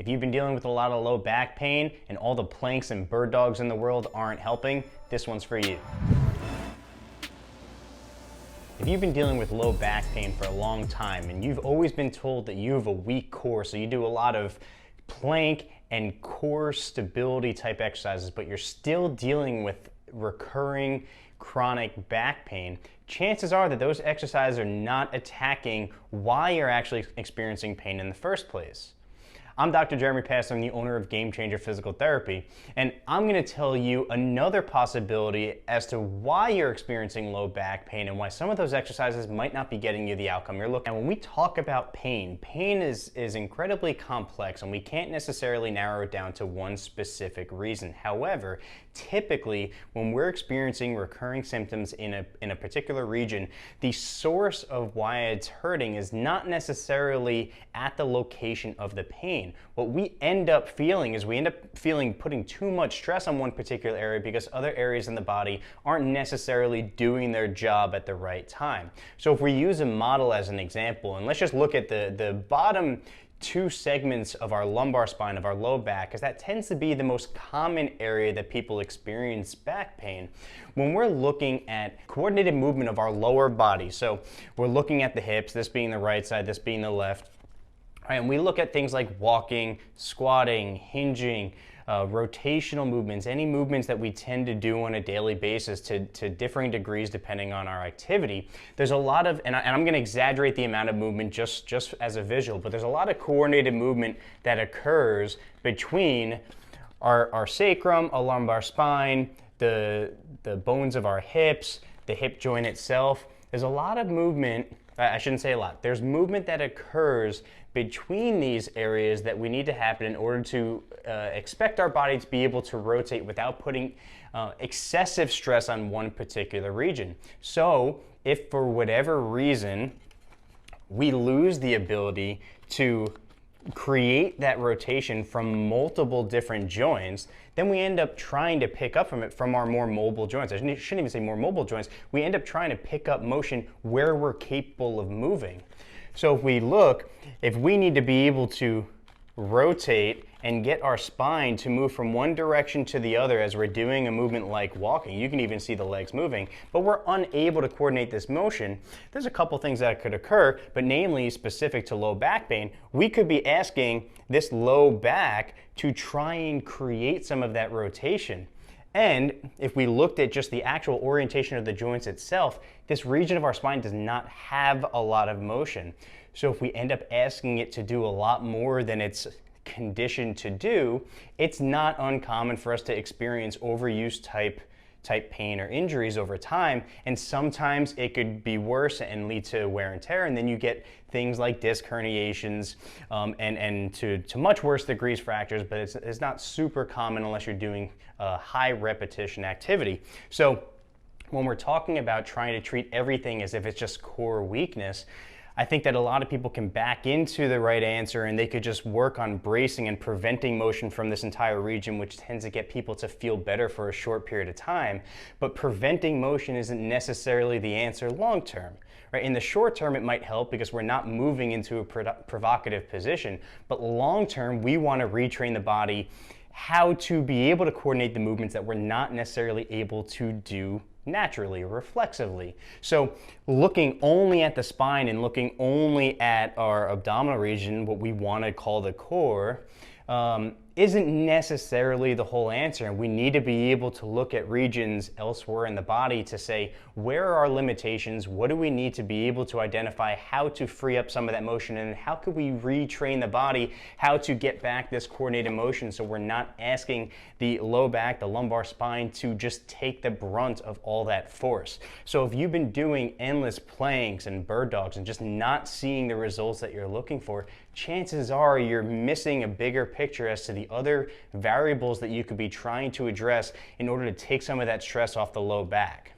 If you've been dealing with a lot of low back pain and all the planks and bird dogs in the world aren't helping, this one's for you. If you've been dealing with low back pain for a long time and you've always been told that you have a weak core, so you do a lot of plank and core stability type exercises, but you're still dealing with recurring chronic back pain, chances are that those exercises are not attacking why you're actually experiencing pain in the first place. I'm Dr. Jeremy Pass, I'm the owner of Game Changer Physical Therapy, and I'm going to tell you another possibility as to why you're experiencing low back pain and why some of those exercises might not be getting you the outcome you're looking for. And when we talk about pain, pain is incredibly complex and we can't necessarily narrow it down to one specific reason. However, typically when we're experiencing recurring symptoms in a particular region, the source of why it's hurting is not necessarily at the location of the pain. What we end up feeling is putting too much stress on one particular area because other areas in the body aren't necessarily doing their job at the right time. So if we use a model as an example, and let's just look at the bottom two segments of our lumbar spine, of our low back, because that tends to be the most common area that people experience back pain. When we're looking at coordinated movement of our lower body, so we're looking at the hips, this being the right side, this being the left, and we look at things like walking, squatting, hinging, rotational movements, any movements that we tend to do on a daily basis to differing degrees depending on our activity. There's a lot of, and I'm going to exaggerate the amount of movement just as a visual, but there's a lot of coordinated movement that occurs between our sacrum, a lumbar spine, the bones of our hips, the hip joint itself. There's a lot of movement. I shouldn't say a lot. There's movement that occurs between these areas that we need to happen in order to expect our body to be able to rotate without putting excessive stress on one particular region. So if for whatever reason we lose the ability to create that rotation from multiple different joints, then we end up trying to pick up from it from our more mobile joints. I shouldn't even say more mobile joints. We end up trying to pick up motion where we're capable of moving. So if we look, if we need to be able to rotate and get our spine to move from one direction to the other as we're doing a movement like walking, you can even see the legs moving, but we're unable to coordinate this motion, there's a couple things that could occur, but namely specific to low back pain, we could be asking this low back to try and create some of that rotation. And if we looked at just the actual orientation of the joints itself, this region of our spine does not have a lot of motion. So if we end up asking it to do a lot more than it's conditioned to do, it's not uncommon for us to experience overuse type pain or injuries over time, and sometimes it could be worse and lead to wear and tear, and then you get things like disc herniations and to much worse degrees fractures, but it's not super common unless you're doing high repetition activity. So when we're talking about trying to treat everything as if it's just core weakness, I think that a lot of people can back into the right answer and they could just work on bracing and preventing motion from this entire region, which tends to get people to feel better for a short period of time. But preventing motion isn't necessarily the answer long term. Right? In the short term, it might help because we're not moving into a provocative position. But long term, we want to retrain the body how to be able to coordinate the movements that we're not necessarily able to do naturally or reflexively. So looking only at the spine and looking only at our abdominal region, what we want to call the core, isn't necessarily the whole answer. And we need to be able to look at regions elsewhere in the body to say, where are our limitations? What do we need to be able to identify how to free up some of that motion? And how could we retrain the body how to get back this coordinated motion so we're not asking the low back, the lumbar spine to just take the brunt of all that force. So if you've been doing endless planks and bird dogs and just not seeing the results that you're looking for, chances are you're missing a bigger picture as to the other variables that you could be trying to address in order to take some of that stress off the low back.